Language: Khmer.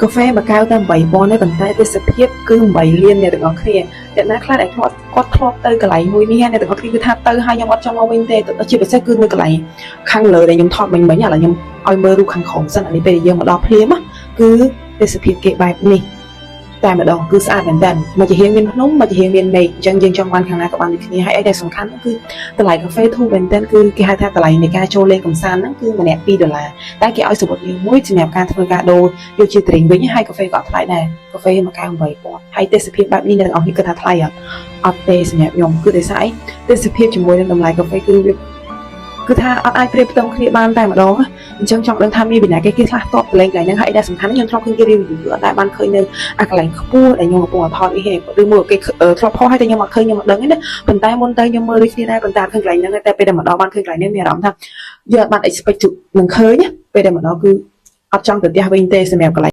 កាហ្វេមកកៅតាម8,000ទេប៉ុន្តែទេសភាពគឺ8លានអ្នកទាំងអស់គ្នាអ្នកណាខ្លះដែលគាត់ធ្លាប់ទៅកន្លែងមួយនេះអ្នកទាំងអស់គ្នាគឺថាទៅហើយខ្ញុំអត់ចង់មកវិញទេជាពិសេសគឺនៅកន្លែងខាងលើដែលខ្ញុំថតមិញឥឡូវខ្ញុំឲ្យមើលរូបខាងក្រោមសិនអានេះពេលយើងមកដល់ភ្លាមគឺទេសភាពគេបែបនេះតែម្ដងគឺស្អាតមែនតើមកជារៀងមានភ្នំមកជារៀងមានមេឃអញ្ចឹងយើងចង់បានខាងណាក៏បានដូចគ្នាហើយអីដែលសំខាន់គឺតម្លៃកាហ្វេធូរមែនតើគឺគេហៅថាតម្លៃនៃការចូលលេងកម្សាន្តហ្នឹងគឺម្នាក់$2តែគេឲ្យសបុតយើងមួយសម្រាប់ការធ្វើការដូរយកជាទ្រីងវិញហើយកាហ្វេក៏អត់ថ្លៃដែរកាហ្វេមួយកែវ8,000ហើយទេសភាពបែបនេះអ្នកទាំងអស់គ្នាគិតថាថ្លៃអត់ទេសម្រាប់ខ្ញុំគឺដោយសារអីទេសភាពជាមួយនឹងតម្លៃកាហ្វេគឺវាគឺថាអត់អាចប្រៀបផ្ទឹមគ្នាបានតែម្ដងអញ្ចឹងចង់ដឹងថាមានពីណាគេខ្លះតបទៅលេងកន្លែងហ្នឹងហើយដែលសំខាន់ខ្ញុំធ្លាប់ឃើញគេ review អត់ដែលបានឃើញនៅអាកន្លែងខ្ពស់ដែលខ្ញុំកំពុងថតនេះទេឬមួយគេធ្លាប់ផុសហើយតែខ្ញុំអត់ឃើញខ្ញុំអត់ដឹងទេណាប៉ុន្តែមុនទៅខ្ញុំមើលដូចគ្នាដែរប៉ុន្តែអត់ឃើញកន្លែងហ្នឹងតែពេលដែលមកដល់បានឃើញកន្លែងនេះមានអារម្មណ៍ថាយើងអត់បាន expect នឹងឃើញពេលដែលមកដល់គឺអត់ចង់ទៅផ្ទះវិញទេសម្រាប់កន្លែង